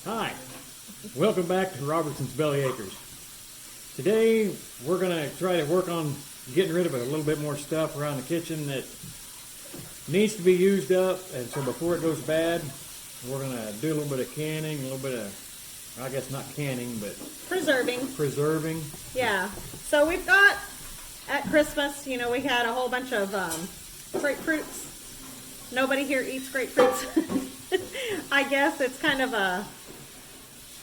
Hi, welcome back to Robertson's Belly Acres. Today we're going to try to work on getting rid of a little bit more stuff around the kitchen that needs to be used up, and so before it goes bad, we're going to do a little bit of canning, a little bit of, I guess not canning, but preserving. Yeah, so we've got, at Christmas, you know, we had a whole bunch of grapefruits. Nobody here eats grapefruits. I guess it's kind of a,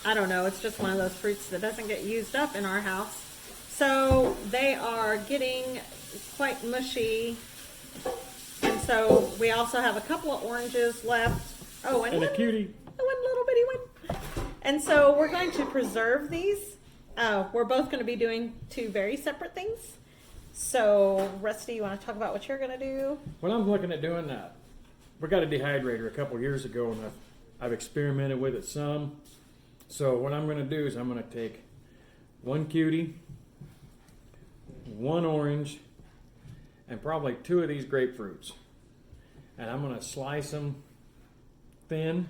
I don't know, it's just one of those fruits that doesn't get used up in our house. So they are getting quite mushy. And so we also have a couple of oranges left. Oh, and a cutie. One little bitty one. And so we're going to preserve these. We're both going to be doing two very separate things. So, Rusty, you want to talk about what you're going to do? Well, I'm looking at doing that. We got a dehydrator a couple years ago, and I've experimented with it some. So what I'm going to do is I'm going to take one cutie, one orange, and probably two of these grapefruits. And I'm going to slice them thin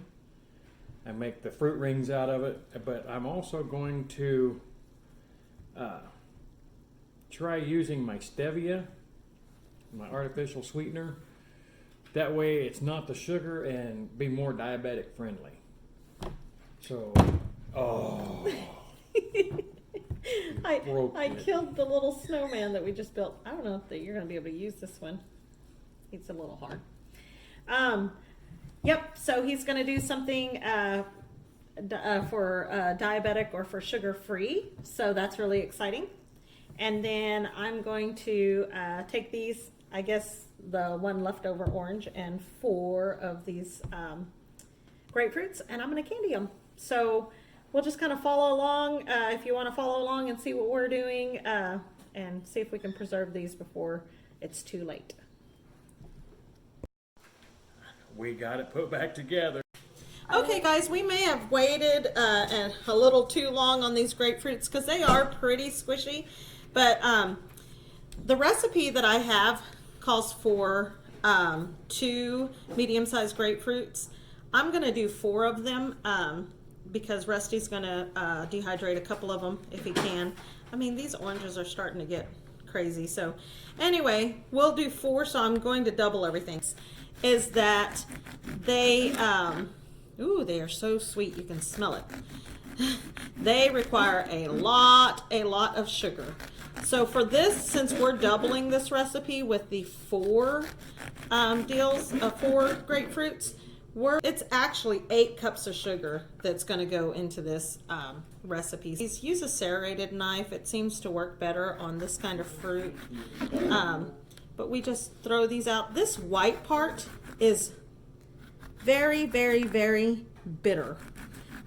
and make the fruit rings out of it. But I'm also going to try using my stevia, my artificial sweetener. That way it's not the sugar and be more diabetic friendly. So, I killed the little snowman that we just built. I don't know if you're going to be able to use this one. It's a little hard. Yep, so he's going to do something for diabetic or for sugar-free. So that's really exciting. And then I'm going to take these, I guess the one leftover orange and 4 of these grapefruits, and I'm going to candy them. So we'll just kind of follow along if you want to follow along and see what we're doing and see if we can preserve these before it's too late. We got it put back together. Okay guys, we may have waited a little too long on these grapefruits because they are pretty squishy, but the recipe that I have calls for 2 medium-sized grapefruits. I'm going to do 4 of them because Rusty's going to dehydrate a couple of them if he can. I mean, these oranges are starting to get crazy. So anyway, we'll do 4, so I'm going to double everything. Is that they, they are so sweet, you can smell it. They require a lot of sugar. So for this, since we're doubling this recipe with the 4 deals of 4 grapefruits, it's actually 8 cups of sugar that's going to go into this recipe. Use a serrated knife. It seems to work better on this kind of fruit. But we just throw these out. This white part is very, very, very bitter.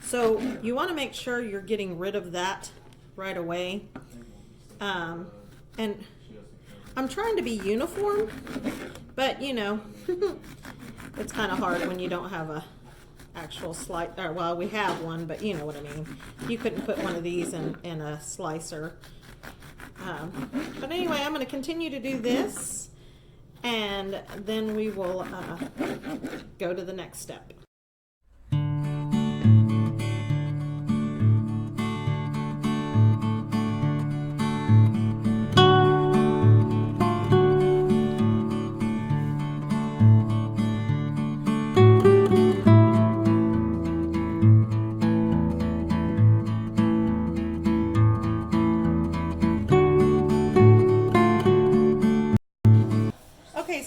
So you want to make sure you're getting rid of that right away. And I'm trying to be uniform, but you know, it's kind of hard when you don't have a actual slice, or well, we have one, but you know what I mean. You couldn't put one of these in a slicer. But anyway, I'm going to continue to do this, and then we will go to the next step.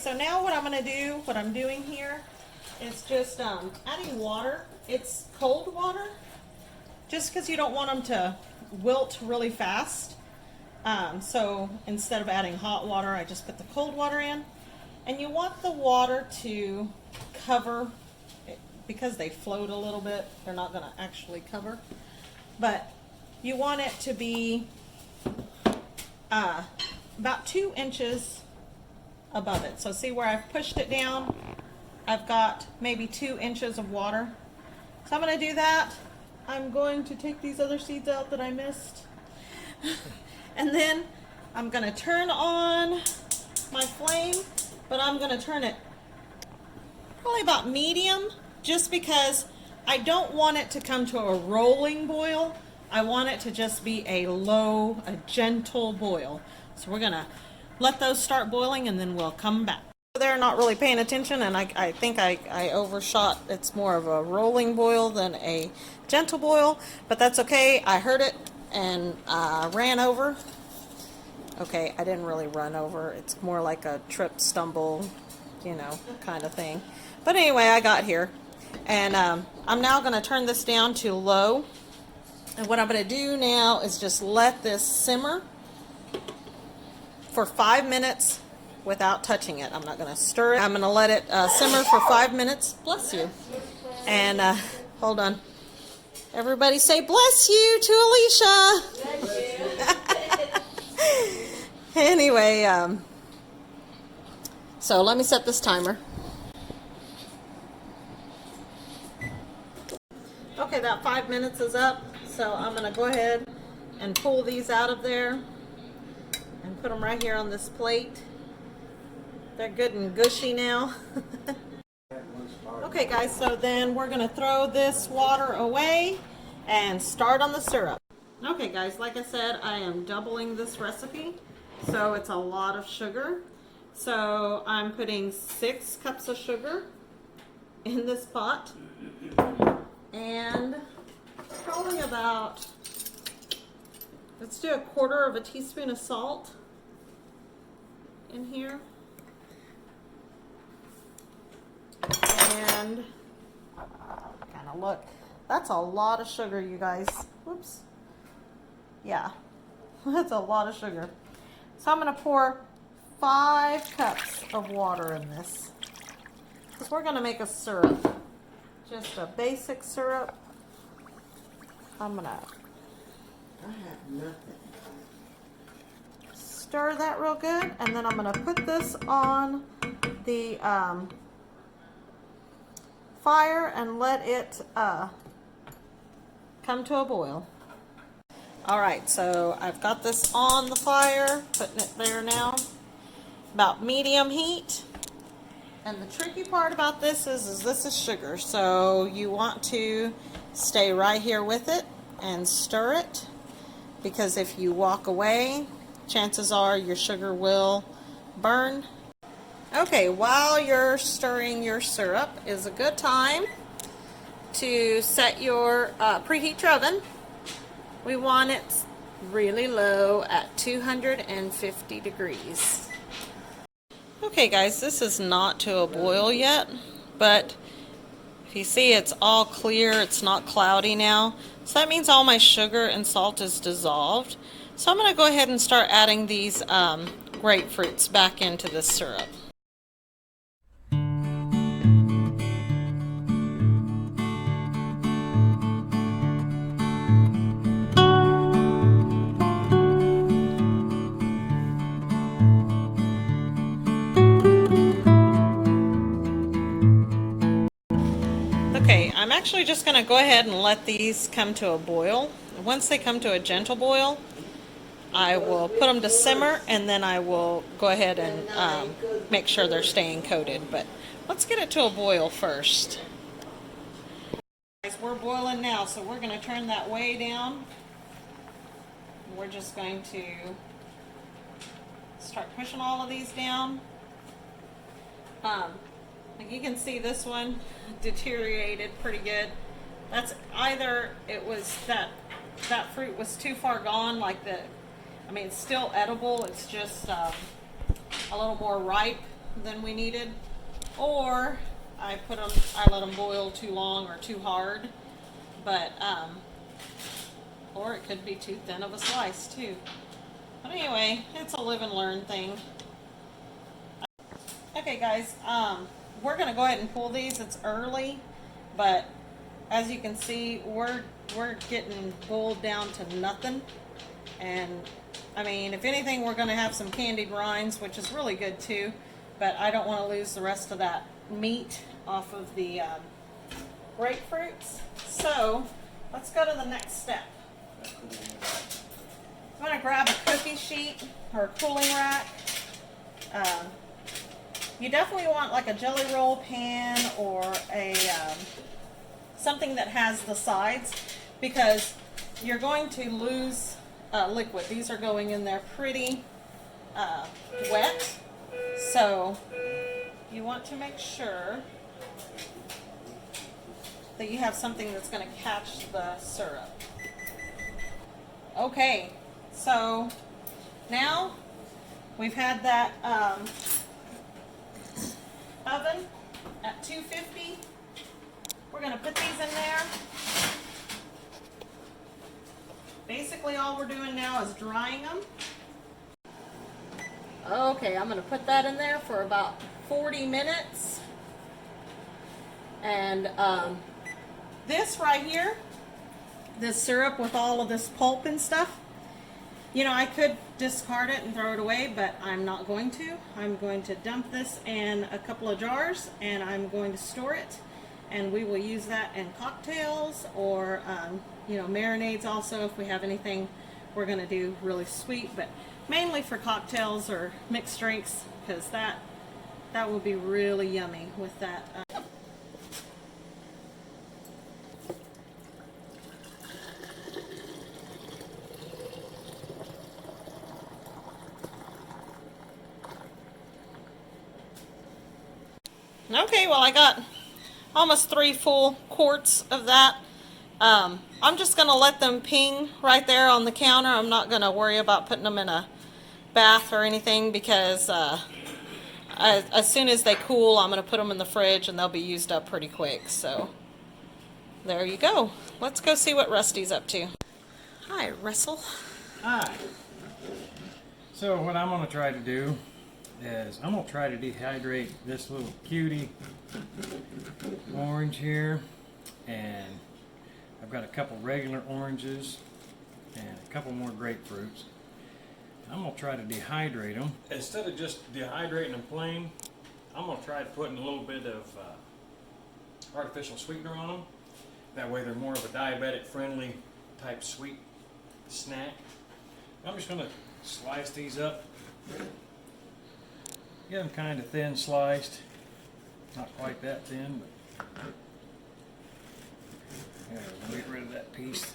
So now what I'm doing here is just adding water. It's cold water, just because you don't want them to wilt really fast. So instead of adding hot water, I just put the cold water in. And you want the water to cover, because they float a little bit, they're not going to actually cover. But you want it to be about 2 inches above it. So see where I've pushed it down? I've got maybe 2 inches of water. So I'm going to do that. I'm going to take these other seeds out that I missed. And then I'm going to turn on my flame, but I'm going to turn it probably about medium, just because I don't want it to come to a rolling boil. I want it to just be a gentle boil. So we're gonna let those start boiling and then we'll come back. They're not really paying attention, and I think I overshot. It's more of a rolling boil than a gentle boil, but that's okay. I heard it and ran over. Okay, I didn't really run over. It's more like a trip, stumble, you know, kind of thing. But anyway, I got here. And I'm now going to turn this down to low. And what I'm going to do now is just let this simmer for 5 minutes without touching it. I'm not going to stir it. I'm going to let it simmer for 5 minutes. Bless you. And hold on. Everybody say bless you to Alicia. Bless you. Anyway, so let me set this timer. Okay, that 5 minutes is up, so I'm going to go ahead and pull these out of there and put them right here on this plate. They're good and gushy now. Okay guys, so then we're going to throw this water away and start on the syrup. Okay guys, like I said, I am doubling this recipe, so it's a lot of sugar. So I'm putting 6 cups of sugar in this pot. And probably about, let's do 1/4 teaspoon of salt in here. And kind of look, that's a lot of sugar, you guys. Whoops. Yeah, that's a lot of sugar. So I'm going to pour 5 cups of water in this, because we're going to make a syrup. Just a basic syrup. I have nothing. Stir that real good, and then I'm gonna put this on the fire and let it come to a boil. Alright, so I've got this on the fire, putting it there now, about medium heat. And the tricky part about this is this is sugar, so you want to stay right here with it and stir it, because if you walk away, chances are your sugar will burn. Okay, while you're stirring your syrup is a good time to set your preheat your oven. We want it really low at 250 degrees. Okay guys, this is not to a boil yet, but if you see, it's all clear, it's not cloudy now. So that means all my sugar and salt is dissolved. So I'm going to go ahead and start adding these grapefruits back into the syrup. Okay, I'm actually just going to go ahead and let these come to a boil. Once they come to a gentle boil, I will put them to simmer, and then I will go ahead and make sure they're staying coated. But let's get it to a boil first. Guys, we're boiling now, so we're going to turn that way down. We're just going to start pushing all of these down. Like you can see, this one deteriorated pretty good. That's either it was that fruit was too far gone, like I mean, it's still edible, it's just a little more ripe than we needed, or I let them boil too long or too hard, but or it could be too thin of a slice too. But anyway, it's a live and learn thing. Okay guys, we're going to go ahead and pull these. It's early, but as you can see, we're getting boiled down to nothing. And I mean, if anything, we're going to have some candied rinds, which is really good too, but I don't want to lose the rest of that meat off of the grapefruits. So let's go to the next step. I'm going to grab a cookie sheet or a cooling rack. You definitely want like a jelly roll pan or a something that has the sides, because you're going to lose liquid. These are going in there pretty wet, so you want to make sure that you have something that's going to catch the syrup. Okay, so now we've had that oven at 250. We're going to put these in there. Basically all we're doing now is drying them. Okay, I'm going to put that in there for about 40 minutes. And this right here, this syrup with all of this pulp and stuff, you know, I could discard it and throw it away, but I'm not going to. I'm going to dump this in a couple of jars and I'm going to store it, and we will use that in cocktails or you know, marinades also if we have anything we're going to do really sweet, but mainly for cocktails or mixed drinks, because that will be really yummy with that. Okay, well, I got almost 3 full quarts of that. I'm just going to let them ping right there on the counter. I'm not going to worry about putting them in a bath or anything, because as soon as they cool, I'm going to put them in the fridge and they'll be used up pretty quick. So there you go. Let's go see what Rusty's up to. Hi, Russell. Hi. So what I'm going to try to do is I'm going to try to dehydrate this little cutie orange here, and I've got a couple regular oranges and a couple more grapefruits. I'm going to try to dehydrate them. Instead of just dehydrating them plain, I'm going to try putting a little bit of artificial sweetener on them. That way they're more of a diabetic friendly type sweet snack. I'm just going to slice these up. Get them kind of thin sliced. Not quite that thin, but yeah, we'll get rid of that piece.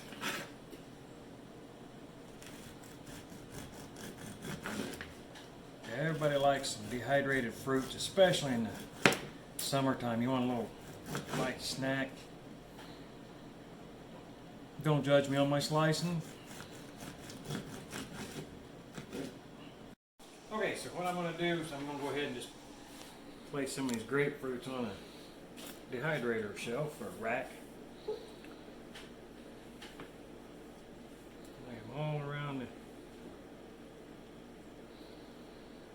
Everybody likes some dehydrated fruits, especially in the summertime. You want a little light snack. Don't judge me on my slicing. Okay, so what I'm going to do is I'm going to go ahead and just place some of these grapefruits on a dehydrator shelf or rack. Lay them all around the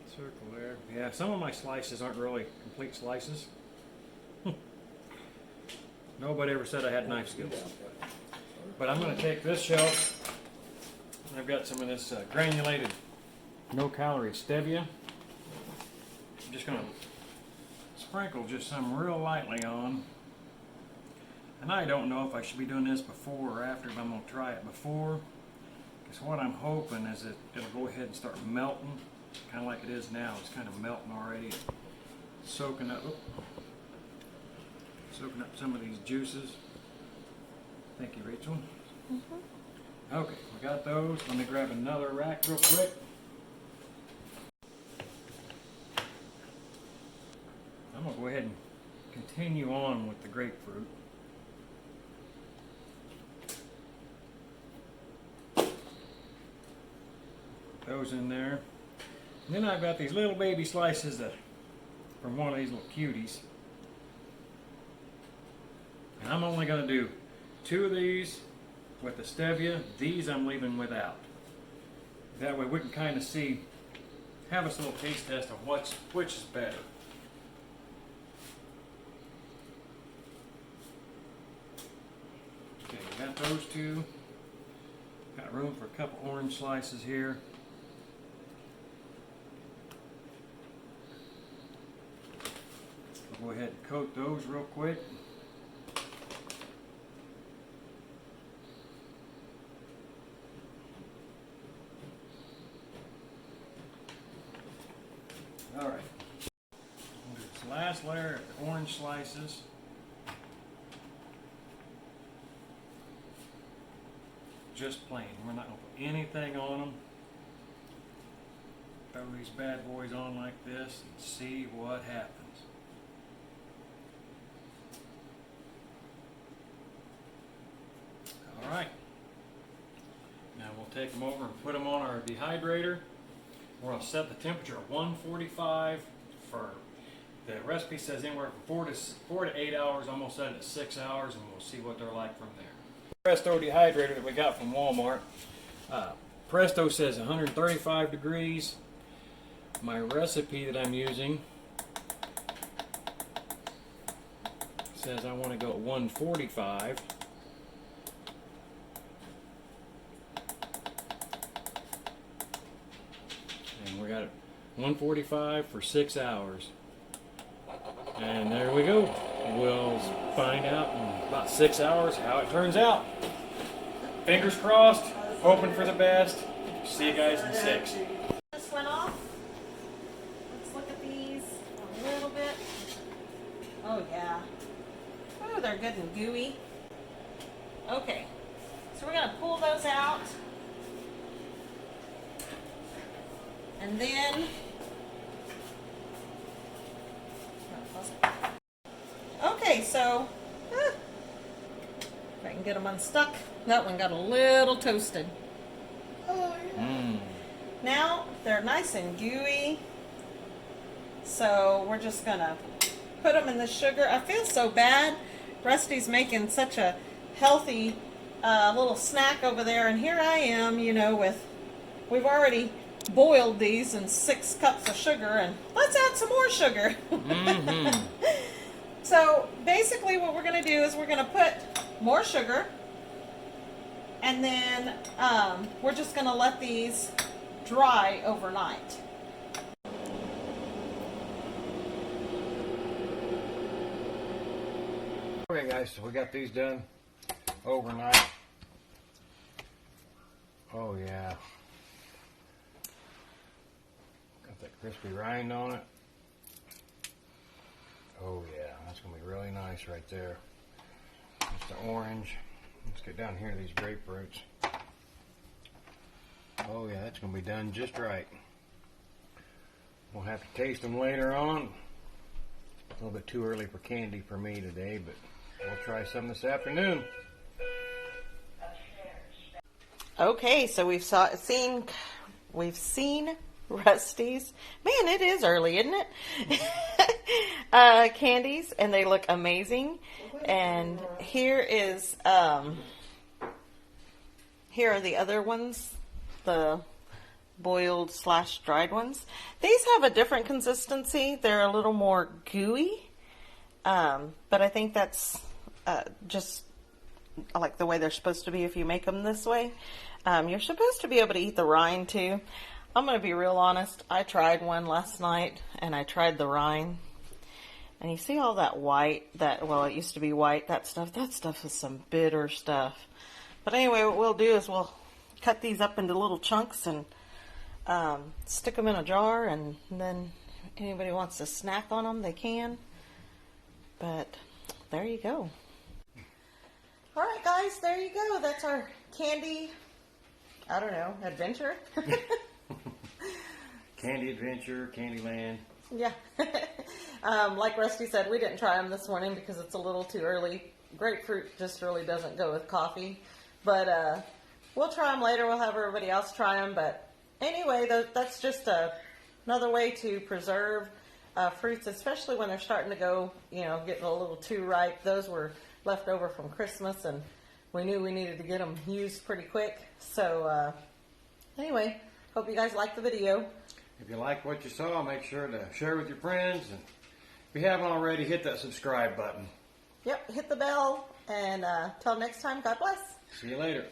circle there. Yeah, some of my slices aren't really complete slices. Nobody ever said I had knife skills. But I'm going to take this shelf. I've got some of this granulated no-calorie stevia. I'm just going to sprinkle just some real lightly on. And I don't know if I should be doing this before or after, but I'm going to try it before. Because what I'm hoping is that it'll go ahead and start melting, kind of like it is now. It's kind of melting already, soaking up some of these juices. Thank you, Rachel. Mm-hmm. Okay, we got those. Let me grab another rack real quick. I'm going to go ahead and continue on with the grapefruit. Put those in there. And then I've got these little baby slices from one of these little cuties. And I'm only going to do 2 of these with the stevia. These I'm leaving without. That way we can kind of have us a little taste test of which is better. Okay, we got those 2. Got room for a couple orange slices here. I'll go ahead and coat those real quick. Alright, we'll do this last layer of the orange slices. just plain. We're not going to put anything on them. Throw these bad boys on like this and see what happens. Alright. Now we'll take them over and put them on our dehydrator. We're going to set the temperature at 145 for, the recipe says anywhere from 4 to 8 hours. I'm going to set it at 6 hours and we'll see what they're like from there. Presto dehydrator that we got from Walmart. Presto says 135 degrees. My recipe that I'm using says I want to go at 145. And we got it 145 for 6 hours. And there we go. We'll find out in about 6 hours how it turns out. Fingers crossed, hoping for the best. See you guys in 6. This went off. Let's look at these a little bit. Oh yeah. Oh, they're good and gooey. Okay, so we're gonna pull those out. And then, okay, so, if I can get them unstuck. That one got a little toasted. Oh, yeah. Now, they're nice and gooey. So, we're just gonna put them in the sugar. I feel so bad. Rusty's making such a healthy little snack over there. And here I am, you know, we've already boiled these in 6 cups of sugar, and let's add some more sugar. So basically what we're going to do is we're going to put more sugar, and then we're just going to let these dry overnight. Okay guys, so we got these done overnight. Oh yeah. Got that crispy rind on it. Oh yeah, that's going to be really nice right there. Just the orange. Let's get down here to these grapefruits. Oh yeah, that's going to be done just right. We'll have to taste them later on. A little bit too early for candy for me today, but we'll try some this afternoon. Okay, so we've seen Rusty's. Man, it is early, isn't it? Candies, and they look amazing. And here are the other ones, the boiled / dried ones. These have a different consistency. They're a little more gooey, but I think that's just like the way they're supposed to be if you make them this way. You're supposed to be able to eat the rind too. I'm going to be real honest. I tried one last night, and I tried the rind. And you see all that white, well, it used to be white, that stuff is some bitter stuff. But anyway, what we'll do is we'll cut these up into little chunks and stick them in a jar, and then if anybody wants to snack on them, they can. But there you go. All right, guys, there you go. That's our candy, I don't know, adventure. Candy adventure, Candyland. Yeah. Like Rusty said, we didn't try them this morning because it's a little too early. Grapefruit just really doesn't go with coffee. But we'll try them later. We'll have everybody else try them. But anyway, that's just another way to preserve fruits, especially when they're starting to go, getting a little too ripe. Those were left over from Christmas, and we knew we needed to get them used pretty quick. So anyway, hope you guys liked the video. If you like what you saw, make sure to share with your friends. And if you haven't already, hit that subscribe button. Yep, hit the bell. And till next time, God bless. See you later.